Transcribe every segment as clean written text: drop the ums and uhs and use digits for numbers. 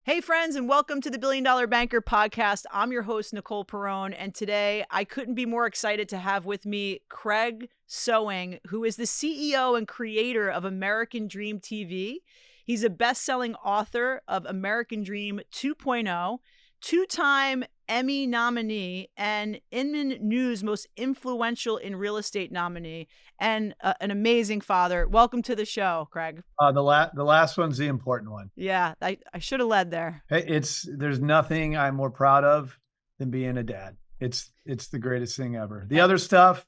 Hey, friends, and welcome to the Billion Dollar Banker podcast. I'm your host, Nicole Perrone, and today I couldn't be more excited to have with me Craig Sewing, who is the CEO and creator of American Dream TV. He's a best-selling author of American Dream 2.0, two-time Emmy nominee, and Inman News Most Influential in Real Estate nominee, and an amazing father. Welcome to the show, Craig. The last one's the important one. Yeah, I should have led there. Hey, there's nothing I'm more proud of than being a dad. It's the greatest thing ever. The other stuff,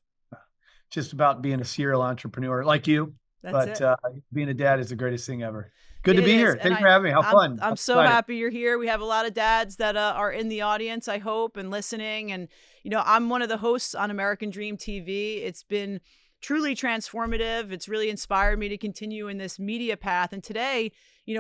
just about being a serial entrepreneur like you. That's But it. being a dad is the greatest thing ever. Good to It be is, here. and Thanks for having me. How fun. I'm I'm so excited. happy you're here. We have a lot of dads that are in the audience, I hope, and listening. And I'm one of the hosts on American Dream TV. It's been truly transformative. It's really inspired me to continue in this media path. And today,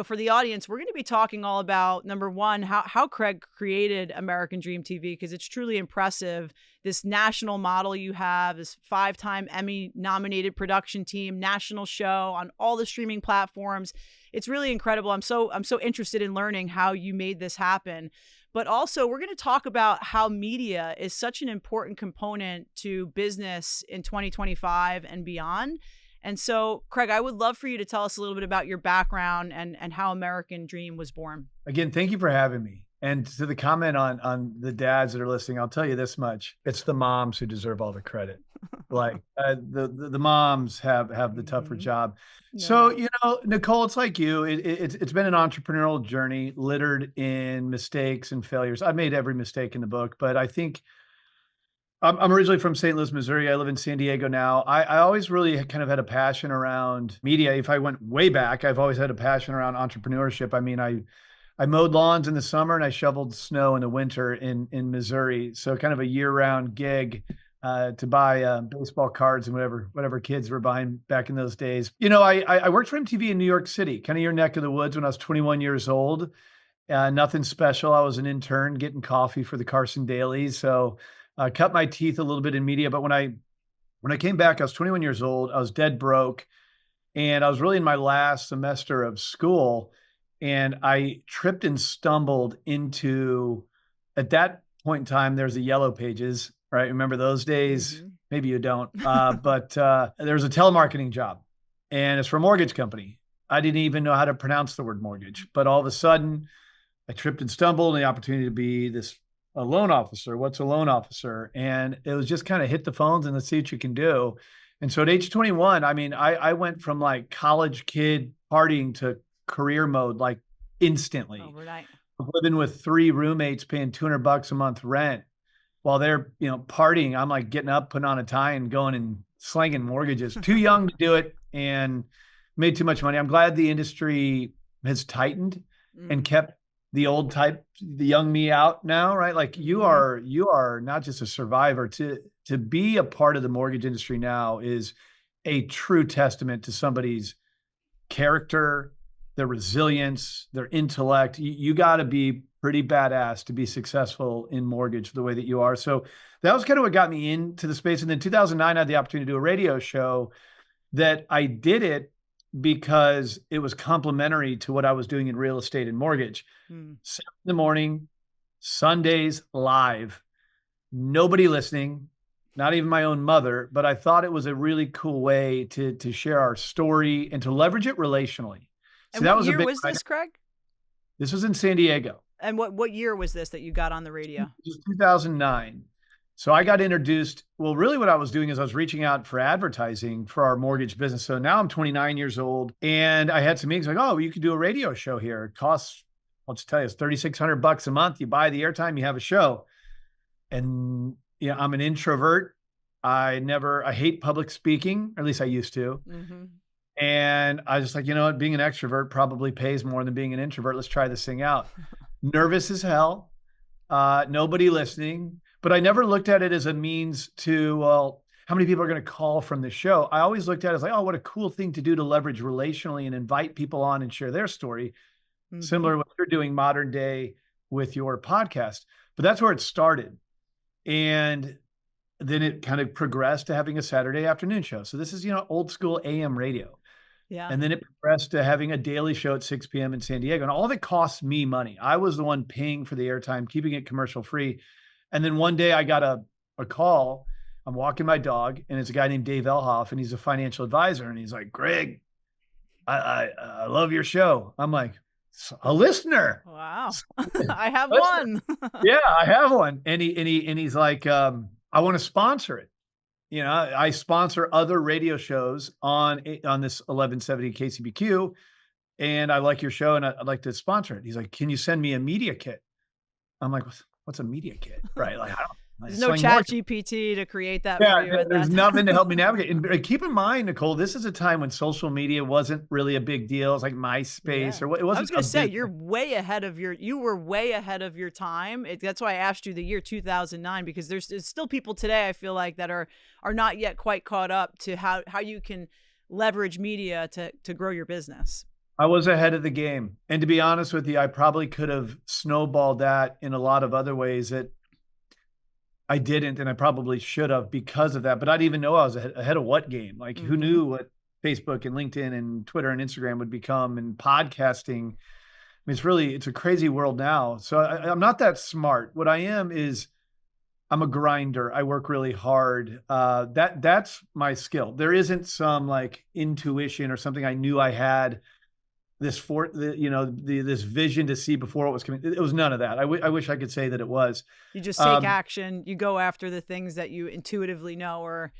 for the audience, we're going to be talking all about, number one, how Craig created American Dream TV, because it's truly impressive. This national model you have, this 5-time Emmy nominated production team, national show on all the streaming platforms. It's really incredible. I'm so interested in learning how you made this happen. But also, we're going to talk about how media is such an important component to business in 2025 and beyond. And so, Craig, I would love for you to tell us a little bit about your background and how American Dream was born. Again, thank you for having me. And to the comment on the dads that are listening, I'll tell you this much: it's the moms who deserve all the credit. The moms have the tougher job. No So doubt. Nicole, it's like you. It's been an entrepreneurial journey littered in mistakes and failures. I've made every mistake in the book, but I think I'm originally from St. Louis, Missouri. I live in San Diego now. I always really kind of had a passion around media. If I went way back, I've always had a passion around entrepreneurship. I mean, I mowed lawns in the summer and I shoveled snow in the winter in Missouri. So kind of a year-round gig to buy baseball cards and whatever kids were buying back in those days. I worked for MTV in New York City, kind of your neck of the woods, when I was 21 years old. Nothing special. I was an intern getting coffee for the Carson Daily. So cut my teeth a little bit in media. But when I came back, I was 21 years old. I was dead broke. And I was really in my last semester of school. And I tripped and stumbled into, at that point in time, there's the Yellow Pages, right? Remember those days? Maybe you don't. But there was a telemarketing job, and it's for a mortgage company. I didn't even know how to pronounce the word mortgage. But all of a sudden, I tripped and stumbled, and the opportunity to be a loan officer. What's a loan officer? And it was just kind of hit the phones and let's see what you can do. And so at age 21, I mean, I went from like college kid partying to career mode, like instantly. Overnight. Living with 3 roommates, paying $200 a month rent while they're, partying. I'm like getting up, putting on a tie and going and slanging mortgages. Too young to do it and made too much money. I'm glad the industry has tightened and kept the old type, the young me out now, right? Like you are not just a survivor. To be a part of the mortgage industry now is a true testament to somebody's character, their resilience, their intellect. You got to be pretty badass to be successful in mortgage the way that you are. So that was kind of what got me into the space. And then 2009, I had the opportunity to do a radio show that I did it because it was complementary to what I was doing in real estate and mortgage. 7 in the morning, Sundays live, nobody listening, not even my own mother, but I thought it was a really cool way to share our story and to leverage it relationally. So And that what was a year big, was this, Craig? this was in San Diego. And what year was this that you got on the radio? It was 2009. So I got introduced. Well, really what I was doing is I was reaching out for advertising for our mortgage business. So now I'm 29 years old and I had some meetings like, oh, you could do a radio show here. It costs, I'll just tell you, it's $3,600 a month. You buy the airtime, you have a show. And I'm an introvert. I hate public speaking, or at least I used to. And I was just like, you know what, being an extrovert probably pays more than being an introvert. Let's try this thing out. Nervous as hell. Nobody listening. But I never looked at it as a means to, well, how many people are going to call from the show? I always looked at it as like, oh, what a cool thing to do to leverage relationally and invite people on and share their story. Similar to what you're doing modern day with your podcast. But that's where it started. And then it kind of progressed to having a Saturday afternoon show. So this is, old school AM radio. Yeah. And then it progressed to having a daily show at 6 p.m. in San Diego. And all of it cost me money. I was the one paying for the airtime, keeping it commercial free. And then one day I got a call. I'm walking my dog, and it's a guy named Dave Elhoff, and he's a financial advisor. And he's like, Greg, I love your show. I'm like, a listener. Wow. I have Listener. one. Yeah, I have one. And he's like, I want to sponsor it. You know, I sponsor other radio shows on this 1170 KCBQ, and I like your show, and I'd like to sponsor it. He's like, can you send me a media kit? I'm like, what's a media kit? Right? Like, I don't. There's no chat GPT to create that Yeah, for you. there's nothing to help me navigate. And keep in mind, Nicole, this is a time when social media wasn't really a big deal. It's like MySpace or what. It wasn't. I was going to say you were way ahead of your time. That's why I asked you the year 2009, because there's still people today, I feel like, that are not yet quite caught up to how you can leverage media to grow your business. I was ahead of the game. And to be honest with you, I probably could have snowballed that in a lot of other ways that I didn't, and I probably should have because of that. But I didn't even know I was ahead of what game. Like, who knew what Facebook and LinkedIn and Twitter and Instagram would become, and podcasting. I mean, it's a crazy world now. So I'm not that smart. What I am is I'm a grinder. I work really hard. That's my skill. There isn't some like intuition or something I knew I had this vision to see before it was coming. It was none of that. I wish I could say that it was. You just take action. You go after the things that you intuitively know, or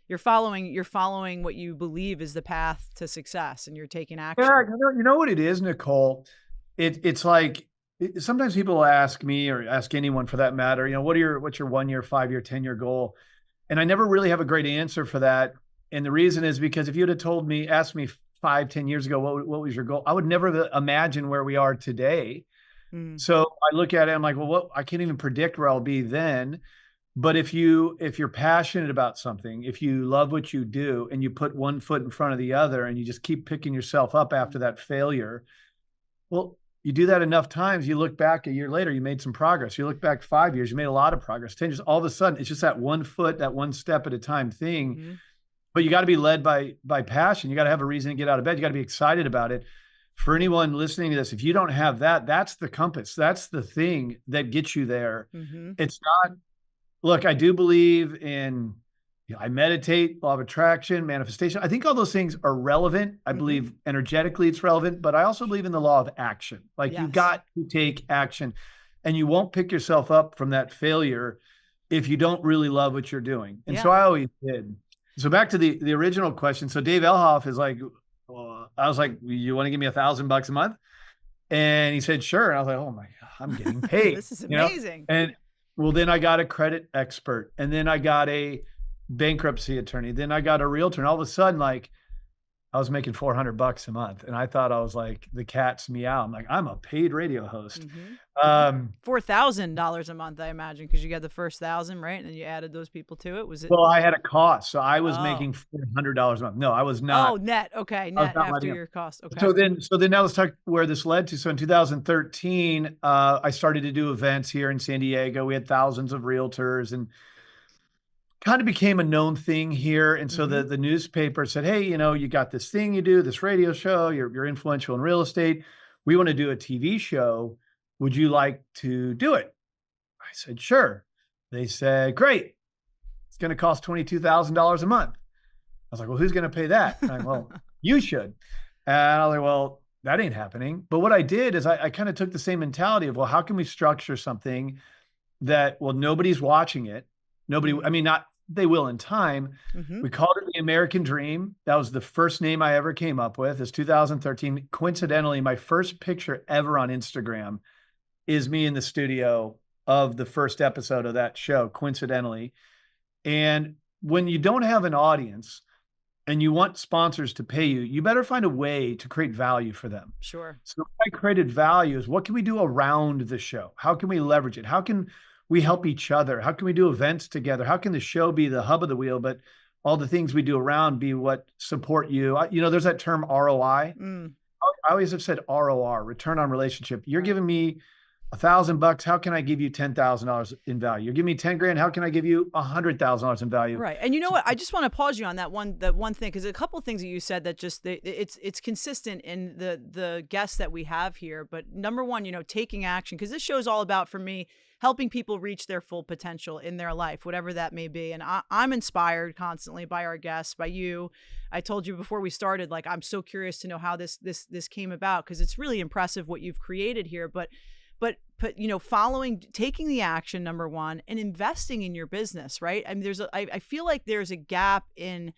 you're following what you believe is the path to success, and you're taking action. Yeah, you know what it is, Nicole? It's like, sometimes people ask me, or ask anyone for that matter, you know, what's your 1 year, 5 year, 10 year goal? And I never really have a great answer for that. And the reason is because if you'd have asked me 5-10 years ago, what was your goal? I would never imagine where we are today. So I look at it, I'm like, well, I can't even predict where I'll be then. But if you're passionate about something, if you love what you do, and you put one foot in front of the other, and you just keep picking yourself up after that failure, well, you do that enough times, you look back a year later, you made some progress. You look back 5 years, you made a lot of progress. 10 years, all of a sudden, it's just that one foot, that one step at a time thing. But you got to be led by passion. You got to have a reason to get out of bed. You got to be excited about it. For anyone listening to this, if you don't have that, that's the compass. That's the thing that gets you there. It's not, look, I do believe in, I meditate, law of attraction, manifestation. I think all those things are relevant. I believe energetically it's relevant, but I also believe in the law of action. Like, you got to take action, and you won't pick yourself up from that failure if you don't really love what you're doing. And so I always did. So back to the original question. So Dave Elhoff is like, I was like, you want to give me $1,000 a month? And he said, sure. And I was like, oh my God, I'm getting paid. This is amazing. And well, then I got a credit expert, and then I got a bankruptcy attorney. Then I got a realtor. And all of a sudden, like, I was making $400 a month, and I thought I was like the cat's meow. I'm like, I'm a paid radio host. $4,000 a month, I imagine, because you got the first 1,000, right? And then you added those people to it. Was it? Well, I had a cost, so I was making $400 a month. No, I was not. Oh, net. Okay, net after your cost. Okay. So then now let's talk where this led to. So in 2013, I started to do events here in San Diego. We had thousands of realtors, and kind of became a known thing here. And so the newspaper said, hey, you know, you got this thing you do, this radio show, you're influential in real estate. We want to do a TV show. Would you like to do it? I said, sure. They said, great. It's going to cost $22,000 a month. I was like, well, who's going to pay that? I'm like, well, you should. And I was like, well, that ain't happening. But what I did is I kind of took the same mentality of, well, how can we structure something that, well, nobody's watching it. They will in time. We called it the American Dream. That was the first name I ever came up with. It's 2013. Coincidentally, my first picture ever on Instagram is me in the studio of the first episode of that show, coincidentally. And when you don't have an audience and you want sponsors to pay you, you better find a way to create value for them. Sure. So I created value is, what can we do around the show? How can we leverage it? How can we help each other? How can we do events together? How can the show be the hub of the wheel, but all the things we do around be what support you? There's that term ROI. I always have said ROR, return on relationship. You're giving me $1,000, how can I give you $10,000 in value? You're giving me 10 grand. How can I give you $100,000 in value? Right. And you know what? I just want to pause you on that one thing, because a couple of things that you said that just it's consistent in the guests that we have here. But number one, taking action, because this show is all about, for me, helping people reach their full potential in their life, whatever that may be. And I'm inspired constantly by our guests, by you. I told you before we started, like, I'm so curious to know how this came about, because it's really impressive what you've created here. But taking the action, number one, and investing in your business, right? I mean, I feel like there's a gap in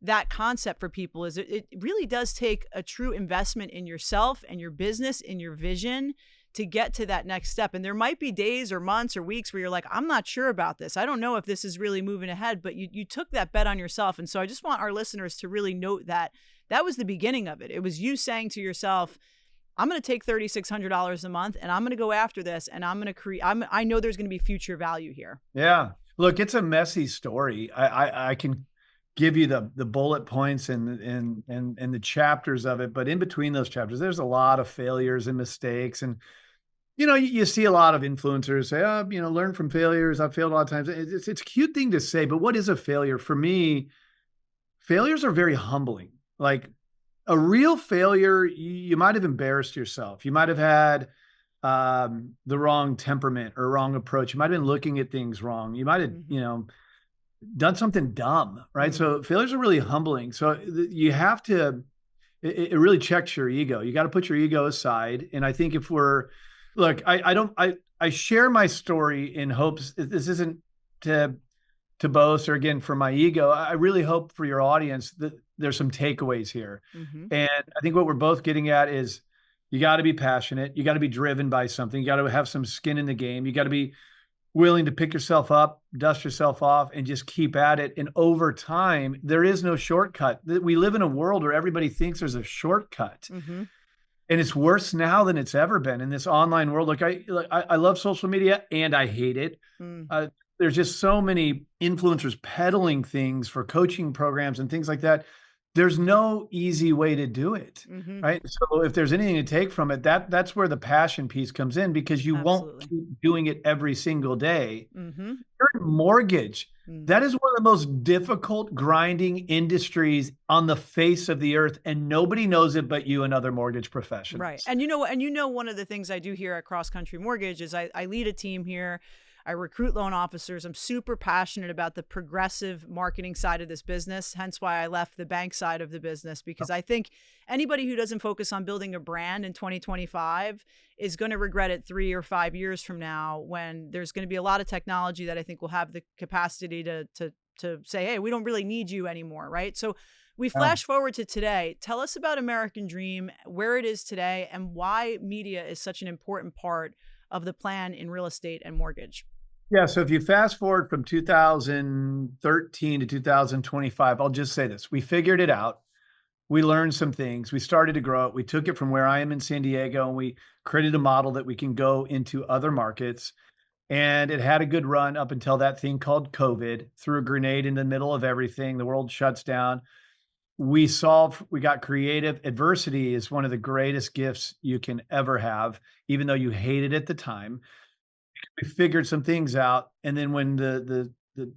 that concept for people. Is it really does take a true investment in yourself and your business, in your vision, to get to that next step. And there might be days or months or weeks where you're like, I'm not sure about this. I don't know if this is really moving ahead, but you took that bet on yourself. And so I just want our listeners to really note that was the beginning of it. It was you saying to yourself, I'm going to take $3,600 a month and I'm going to go after this, and I'm going to create, I know there's going to be future value here. Yeah. Look, it's a messy story. I can give you the bullet points and the chapters of it, but in between those chapters, there's a lot of failures and mistakes. And, you see a lot of influencers say, oh, learn from failures. I've failed a lot of times. It's a cute thing to say, but what is a failure? For me, failures are very humbling. Like, a real failure, you might have embarrassed yourself. You might have had the wrong temperament or wrong approach. You might have been looking at things wrong. You might have, done something dumb, right? Mm-hmm. So failures are really humbling. So you have to, it really checks your ego. You got to put your ego aside. And I think I share my story in hopes, this isn't to boast or, again, for my ego. I really hope for your audience that there's some takeaways here. Mm-hmm. And I think what we're both getting at is, you got to be passionate. You got to be driven by something. You got to have some skin in the game. You got to be willing to pick yourself up, dust yourself off, and just keep at it. And over time, there is no shortcut. We live in a world where everybody thinks there's a shortcut. Mm-hmm. And it's worse now than it's ever been in this online world. I love social media and I hate it. There's just so many influencers peddling things for coaching programs and things like that. There's no easy way to do it, Mm-hmm. right? So if there's anything to take from it, that's where the passion piece comes in, because you won't keep doing it every single day. Mm-hmm. You're in mortgage. That is one of the most difficult, grinding industries on the face of the earth, and nobody knows it but you and other mortgage professionals. Right. And one of the things I do here at Cross Country Mortgage is I lead a team here. I recruit loan officers. I'm super passionate about the progressive marketing side of this business, hence why I left the bank side of the business, because I think anybody who doesn't focus on building a brand in 2025 is going to regret it 3 or 5 years from now, when there's going to be a lot of technology that I think will have the capacity to say, hey, we don't really need you anymore, right? So we flash forward to today. Tell us about American Dream, where it is today, and why media is such an important part of the plan in real estate and mortgage. Yeah. So if you fast forward from 2013 to 2025, I'll just say this. We figured it out. We learned some things. We started to grow it. We took it from where I am in San Diego, and we created a model that we can go into other markets. And it had a good run up until that thing called COVID, threw a grenade in the middle of everything. The world shuts down. We got creative. Adversity is one of the greatest gifts you can ever have, even though you hate it at the time. We figured some things out. And then when the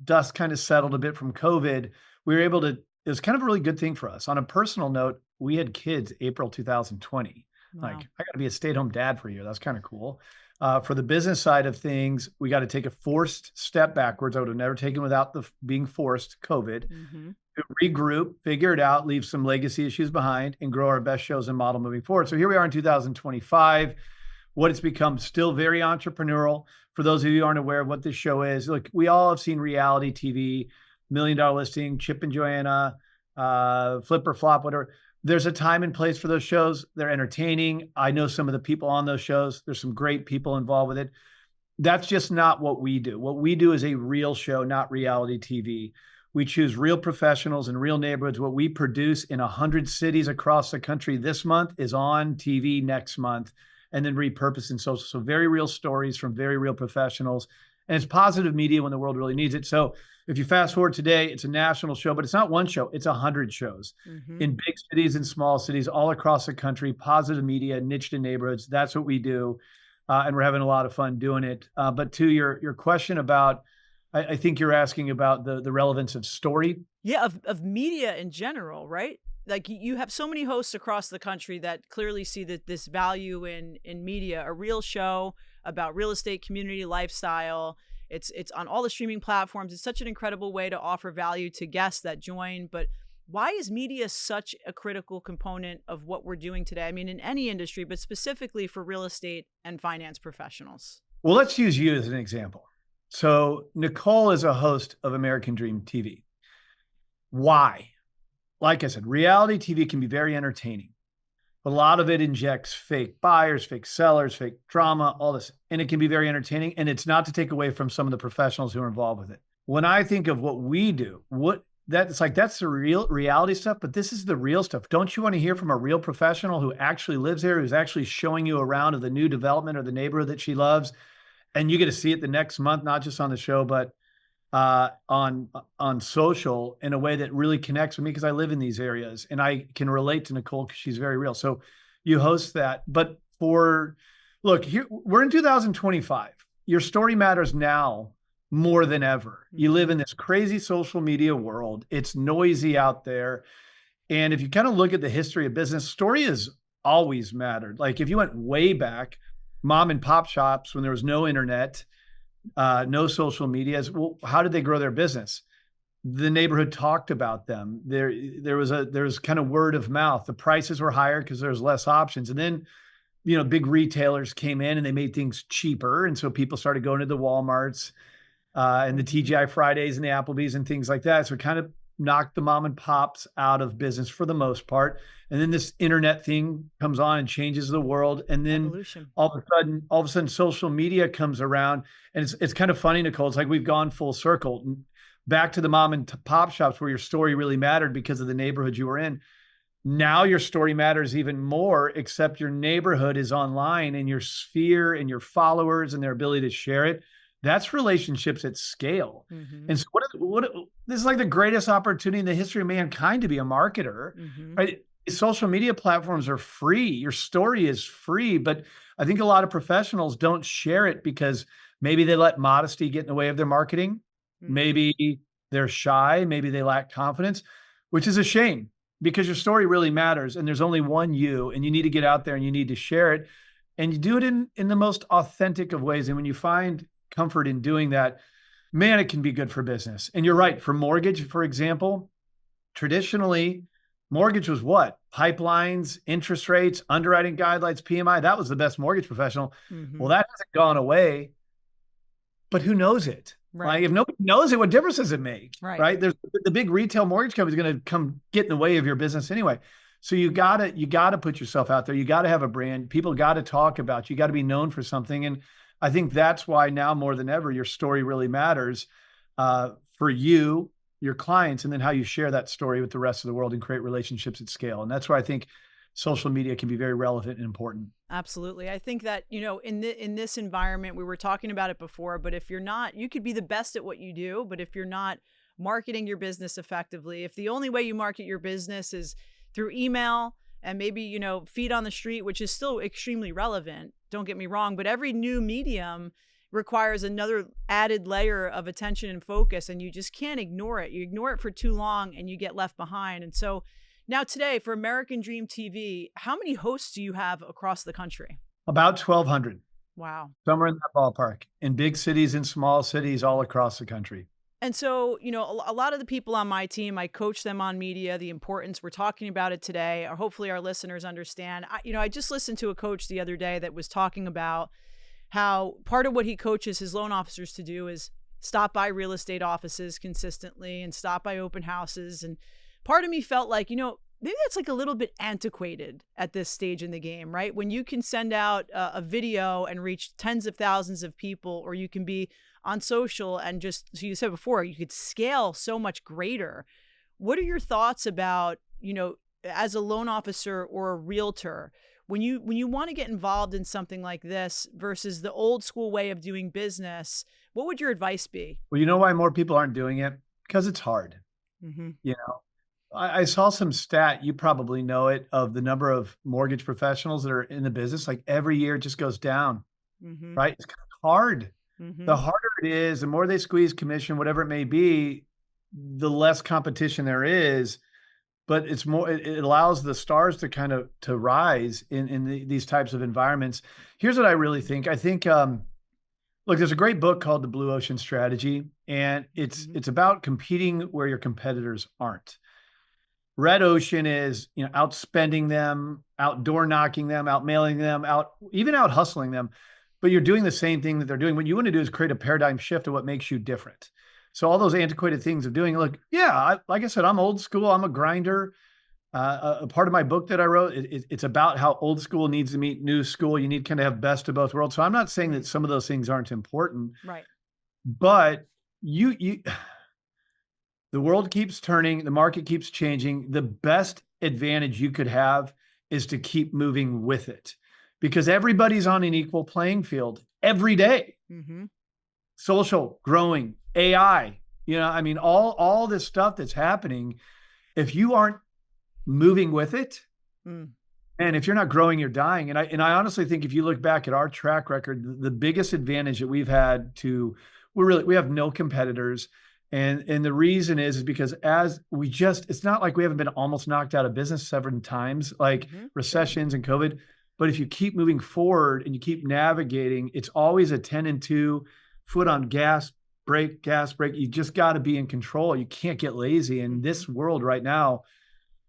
dust kind of settled a bit from COVID, we were able to, it was kind of a really good thing for us. On a personal note, we had kids April 2020. Wow. Like, I got to be a stay-at-home dad for a year. That's kind of cool. For the business side of things, we got to take a forced step backwards. I would have never taken without being forced COVID. Mm-hmm. To regroup, figure it out, leave some legacy issues behind, and grow our best shows and model moving forward. So here we are in 2025. What it's become, still very entrepreneurial. For those of you who aren't aware of what this show is, look, we all have seen reality TV, $1 Million Listing, Chip and Joanna, Flip or Flop, whatever. There's a time and place for those shows. They're entertaining. I know some of the people on those shows. There's some great people involved with it. That's just not what we do. What we do is a real show, not reality TV. We choose real professionals in real neighborhoods. What we produce in 100 cities across the country this month is on TV next month, and then repurposed in social. So very real stories from very real professionals. And it's positive media when the world really needs it. So if you fast forward today, it's a national show, but it's not one show, it's 100 shows in big cities and small cities all across the country. Positive media, niched in neighborhoods. That's what we do. and we're having a lot of fun doing it. But to your question about, I think you're asking about the relevance of story. Yeah, of media in general, right? Like you have so many hosts across the country that clearly see that this value in media, a real show about real estate, community, lifestyle. It's on all the streaming platforms. It's such an incredible way to offer value to guests that join. But why is media such a critical component of what we're doing today? I mean, in any industry, but specifically for real estate and finance professionals. Well, let's use you as an example. So Nicole is a host of American Dream TV. Why? Like I said, reality TV can be very entertaining. A lot of it injects fake buyers, fake sellers, fake drama, all this. And it can be very entertaining. And it's not to take away from some of the professionals who are involved with it. When I think of what we do, that's the real reality stuff, but this is the real stuff. Don't you want to hear from a real professional who actually lives there, who's actually showing you around of the new development or the neighborhood that she loves? And you get to see it the next month, not just on the show, but on social in a way that really connects with me because I live in these areas and I can relate to Nicole because she's very real. So you host that. But look, here we're in 2025. Your story matters now more than ever. You live in this crazy social media world. It's noisy out there. And if you kind of look at the history of business, story has always mattered. Like if you went way back, mom and pop shops, when there was no internet, no social medias. Well, how did they grow their business? The neighborhood talked about them. There was kind of word of mouth. The prices were higher because there's less options. And then, big retailers came in and they made things cheaper. And so people started going to the Walmarts and the TGI Fridays and the Applebee's and things like that. So it kind of knocked the mom and pops out of business for the most part. And then this internet thing comes on and changes the world. And then Evolution. all of a sudden social media comes around. And it's kind of funny, Nicole. It's like we've gone full circle back to the mom and pop shops where your story really mattered because of the neighborhood you were in. Now your story matters even more, except your neighborhood is online and your sphere and your followers and their ability to share it. That's relationships at scale. Mm-hmm. And so this is like the greatest opportunity in the history of mankind to be a marketer, right? Social media platforms are free. Your story is free, but I think a lot of professionals don't share it because maybe they let modesty get in the way of their marketing. Maybe they're shy. Maybe they lack confidence, which is a shame because your story really matters. And there's only one you, and you need to get out there and you need to share it. And you do it in the most authentic of ways. And when you find comfort in doing that, man, it can be good for business. And you're right. For mortgage, for example, traditionally, mortgage was what? Pipelines, interest rates, underwriting guidelines, PMI. That was the best mortgage professional. Well, that hasn't gone away, but who knows it? Right. Like if nobody knows it, what difference does it make? Right. There's the big retail mortgage company is going to come get in the way of your business anyway. So you gotta put yourself out there. You got to have a brand. People got to talk about you. You got to be known for something. And I think that's why now more than ever, your story really matters for you, your clients, and then how you share that story with the rest of the world and create relationships at scale. And that's where I think social media can be very relevant and important. Absolutely. I think that, in this environment, we were talking about it before, but if you're not, you could be the best at what you do, but if you're not marketing your business effectively, if the only way you market your business is through email and maybe, feet on the street, which is still extremely relevant, don't get me wrong, but every new medium requires another added layer of attention and focus, and you just can't ignore it. You ignore it for too long and you get left behind. And so now today for American Dream TV, how many hosts do you have across the country? About 1,200. Wow. Somewhere in that ballpark, in big cities and small cities all across the country. And so, a lot of the people on my team, I coach them on media, the importance. We're talking about it today, or hopefully our listeners understand. I just listened to a coach the other day that was talking about how part of what he coaches his loan officers to do is stop by real estate offices consistently and stop by open houses. And part of me felt like, maybe that's like a little bit antiquated at this stage in the game, right? When you can send out a video and reach tens of thousands of people, or you can be on social and just, so you said before, you could scale so much greater. What are your thoughts about, as a loan officer or a realtor, when you want to get involved in something like this versus the old school way of doing business, what would your advice be? Well, you know why more people aren't doing it? Because it's hard. I saw some stat, you probably know it, of the number of mortgage professionals that are in the business. Like every year it just goes down. right? It's hard. The Mm-hmm. harder it is, the more they squeeze commission, whatever it may be, the less competition there is. But it's more, it allows the stars to kind of to rise in these types of environments. Here's what I really think. I think look, there's a great book called The Blue Ocean Strategy, and it's about competing where your competitors aren't. Red Ocean is, outspending them, outdoor knocking them, out mailing them, even out hustling them. But you're doing the same thing that they're doing. What you want to do is create a paradigm shift of what makes you different. So all those antiquated things of doing, look, yeah, like I said, I'm old school. I'm a grinder. A part of my book that I wrote, it's about how old school needs to meet new school. You need kind of have best of both worlds. So I'm not saying that some of those things aren't important, Right. but you the world keeps turning, the market keeps changing. The best advantage you could have is to keep moving with it, because everybody's on an equal playing field every day. Mm-hmm. Social, growing, AI, I mean, all this stuff that's happening, if you aren't moving with it, and if you're not growing, you're dying. And I honestly think if you look back at our track record, the biggest advantage that we've had we have no competitors. And the reason is because it's not like we haven't been almost knocked out of business several times, like recessions and COVID. But if you keep moving forward and you keep navigating, it's always a 10 and 2, foot on gas, brake. You just got to be in control. You can't get lazy. In this world right now,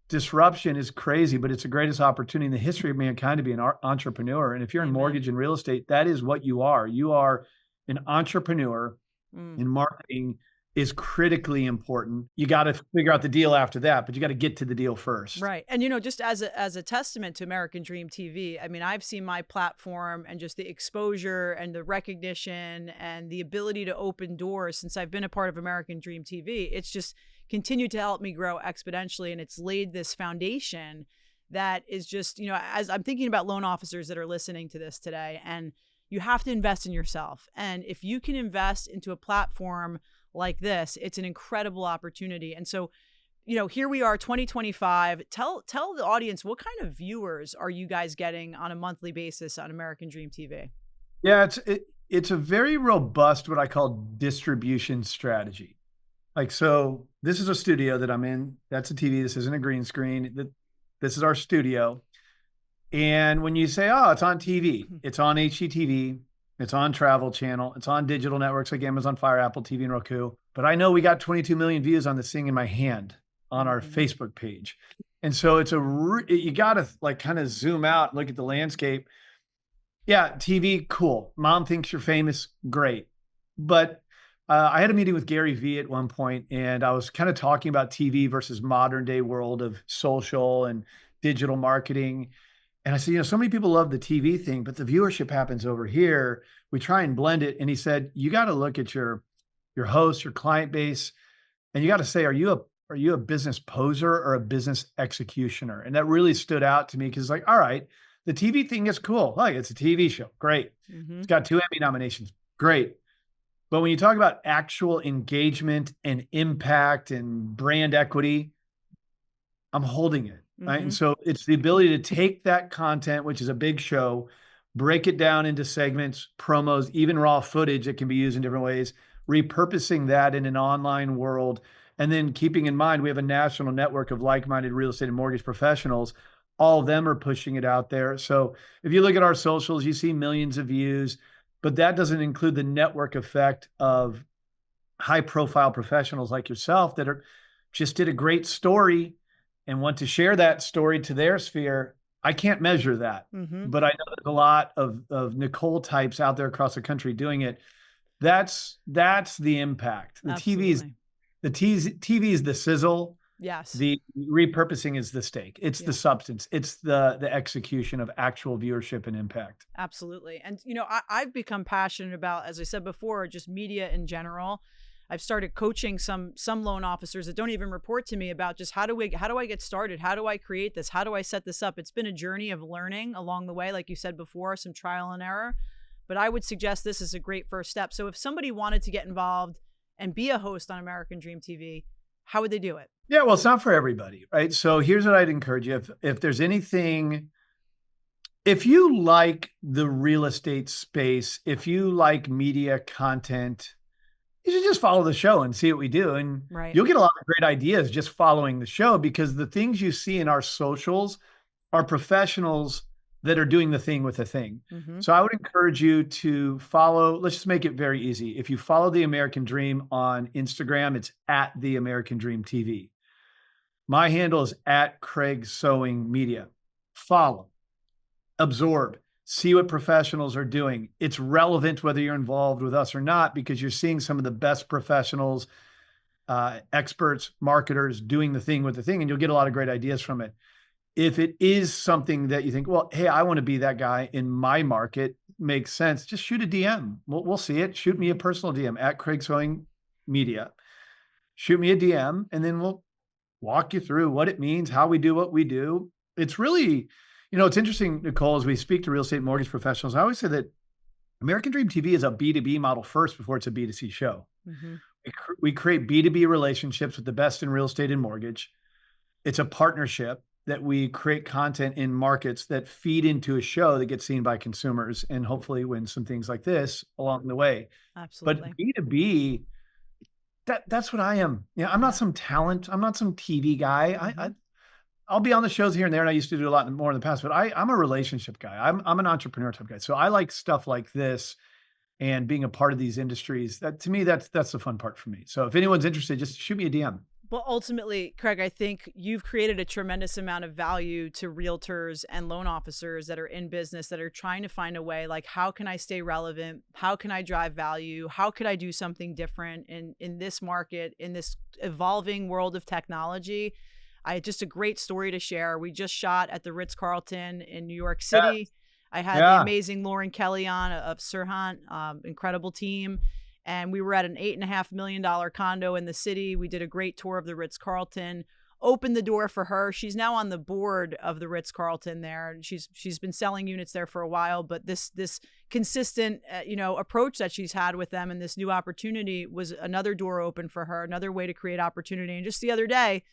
disruption is crazy, but it's the greatest opportunity in the history of mankind to be an entrepreneur. And if you're in mortgage and real estate, that is what you are. You are an entrepreneur, and marketing is critically important. You got to figure out the deal after that, but you got to get to the deal first. Right. And, just as a testament to American Dream TV, I mean, I've seen my platform and just the exposure and the recognition and the ability to open doors since I've been a part of American Dream TV. It's just continued to help me grow exponentially. And it's laid this foundation that is just, as I'm thinking about loan officers that are listening to this today, and you have to invest in yourself. And if you can invest into a platform like this, it's an incredible opportunity. And so, here we are, 2025. Tell the audience, what kind of viewers are you guys getting on a monthly basis on American Dream TV? Yeah, it's a very robust, what I call distribution strategy. Like, so this is a studio that I'm in. That's a TV. This isn't a green screen. This is our studio. And when you say, oh, it's on TV, it's on HGTV, it's on Travel Channel, it's on digital networks like Amazon Fire, Apple TV, and Roku. But I know we got 22 million views on this thing in my hand on our Facebook page. And so you got to like kind of zoom out and look at the landscape. Yeah, TV, cool. Mom thinks you're famous, great. But I had a meeting with Gary Vee at one point, and I was kind of talking about TV versus modern day world of social and digital marketing. And I said, so many people love the TV thing, but the viewership happens over here. We try and blend it. And he said, you got to look at your host, your client base, and you got to say, are you a business poser or a business executioner? And that really stood out to me, because it's like, all right, the TV thing is cool. Like, it's a TV show. Great. It's got 2 Emmy nominations. Great. But when you talk about actual engagement and impact and brand equity, I'm holding it. Right. And so it's the ability to take that content, which is a big show, break it down into segments, promos, even raw footage that can be used in different ways, repurposing that in an online world. And then keeping in mind, we have a national network of like-minded real estate and mortgage professionals. All of them are pushing it out there. So if you look at our socials, you see millions of views, but that doesn't include the network effect of high-profile professionals like yourself that just did a great story and want to share that story to their sphere. I can't measure that, but I know there's a lot of Nicole types out there across the country doing it. That's the impact. The TV is the sizzle. Yes. The repurposing is the steak. It's the substance. It's the execution of actual viewership and impact. Absolutely. And, I've become passionate about, as I said before, just media in general. I've started coaching some loan officers that don't even report to me about just how do I get started? How do I create this? How do I set this up? It's been a journey of learning along the way, like you said before, some trial and error. But I would suggest this is a great first step. So if somebody wanted to get involved and be a host on American Dream TV, how would they do it? Yeah, well, it's not for everybody, right? So here's what I'd encourage you. If there's anything If you like the real estate space, if you like media content, you should just follow the show and see what we do. And Right. you'll get a lot of great ideas just following the show, because the things you see in our socials are professionals that are doing the thing with the thing. Mm-hmm. So I would encourage you to follow, let's just make it very easy. If you follow The American Dream on Instagram, it's at The American Dream TV. My handle is at Craig Sewing Media. Follow, absorb, see what professionals are doing. It's relevant whether you're involved with us or not, because you're seeing some of the best professionals, experts, marketers doing the thing with the thing, and you'll get a lot of great ideas from it. If it is something that you think, well, hey, I want to be that guy in my market, makes sense, just shoot a DM. We'll see it. Shoot me a personal DM at Craig Sewing Media. Shoot me a DM, and then we'll walk you through what it means, how we do what we do. It's really, it's interesting, Nicole, as we speak to real estate mortgage professionals, I always say that American Dream TV is a B2B model first before it's a B2C show. Mm-hmm. We create B2B relationships with the best in real estate and mortgage. It's a partnership that we create content in markets that feed into a show that gets seen by consumers, and hopefully win some things like this along the way. Absolutely. But B2B, that's what I am. I'm not some talent. I'm not some TV guy. Mm-hmm. I'll be on the shows here and there, and I used to do a lot more in the past, but I'm a relationship guy. I'm an entrepreneur type guy. So I like stuff like this and being a part of these industries. That, to me, that's the fun part for me. So if anyone's interested, just shoot me a DM. Well, ultimately, Craig, I think you've created a tremendous amount of value to realtors and loan officers that are in business, that are trying to find a way, like, how can I stay relevant? How can I drive value? How could I do something different in this market, in this evolving world of technology? Just a great story to share. We just shot at the Ritz-Carlton in New York City. Yes. I had the amazing Lauren Kelly on of Serhant, incredible team. And we were at an $8.5 million condo in the city. We did a great tour of the Ritz-Carlton, opened the door for her. She's now on the board of the Ritz-Carlton there. She's been selling units there for a while, but this consistent, approach that she's had with them and this new opportunity was another door open for her, another way to create opportunity. And just the other day,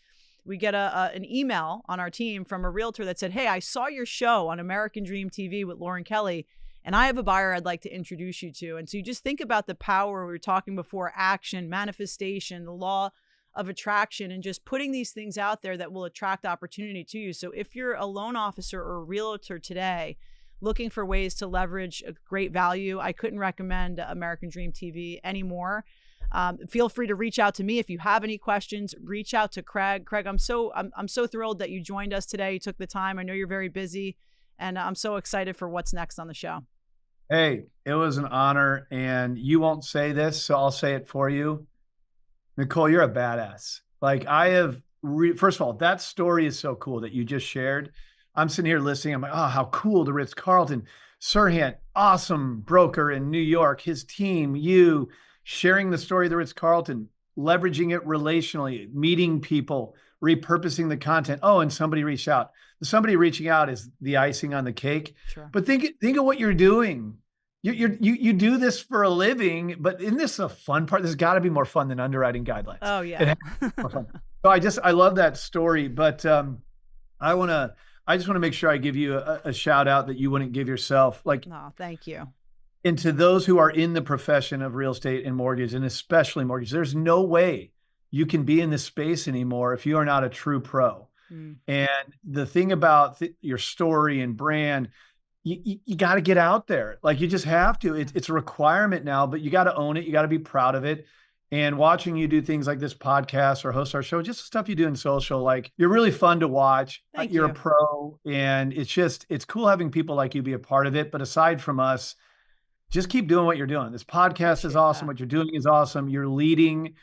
we get an email on our team from a realtor that said, hey, I saw your show on American Dream TV with Lauren Kelly, and I have a buyer I'd like to introduce you to. And so you just think about the power we were talking before, action, manifestation, the law of attraction, and just putting these things out there that will attract opportunity to you. So if you're a loan officer or a realtor today looking for ways to leverage a great value, I couldn't recommend American Dream TV anymore. Feel free to reach out to me if you have any questions. Reach out to Craig. Craig, I'm so thrilled that you joined us today. You took the time. I know you're very busy, and I'm so excited for what's next on the show. Hey, it was an honor, and you won't say this, so I'll say it for you. Nicole, you're a badass. Like, I have, first of all, that story is so cool that you just shared. I'm sitting here listening. I'm like, oh, how cool, the Ritz-Carlton. Serhant, awesome broker in New York. His team, you sharing the story of the Ritz-Carlton, leveraging it relationally, meeting people, repurposing the content. Oh, and somebody reached out. Somebody reaching out is the icing on the cake. Sure. But think of what you're doing. You do this for a living, but isn't this a fun part? There's got to be more fun than underwriting guidelines. Oh yeah. So I love that story, but I just want to make sure I give you a shout out that you wouldn't give yourself. Like, no, thank you. And to those who are in the profession of real estate and mortgage, and especially mortgage, there's no way you can be in this space anymore if you are not a true pro. And the thing about your story and brand, you got to get out there. Like, you just have to. It's a requirement now, but you got to own it. You got to be proud of it. And watching you do things like this podcast or host our show, just the stuff you do in social, like, you're really fun to watch. You're a pro, and it's cool having people like you be a part of it. But aside from us, just keep doing what you're doing. This podcast is awesome. What you're doing is awesome. You're leading.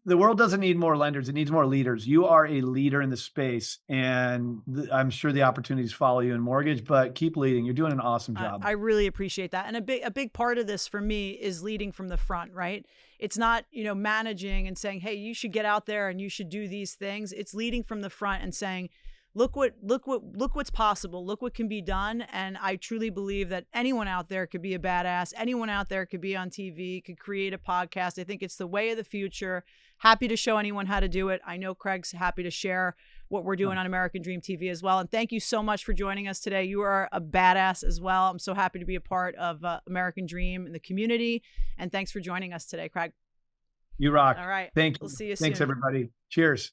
The world doesn't need more lenders. It needs more leaders. You are a leader in the space, and I'm sure the opportunities follow you in mortgage, but keep leading. You're doing an awesome job. I really appreciate that. And a big part of this for me is leading from the front, right? It's not, managing and saying, hey, you should get out there and you should do these things. It's leading from the front and saying, look what's possible. Look what can be done. And I truly believe that anyone out there could be a badass. Anyone out there could be on TV, could create a podcast. I think it's the way of the future. Happy to show anyone how to do it. I know Craig's happy to share what we're doing on American Dream TV as well. And thank you so much for joining us today. You are a badass as well. I'm so happy to be a part of American Dream and the community. And thanks for joining us today, Craig. You rock. All right. Thank you. We'll see you Thanks, soon. everybody. Cheers.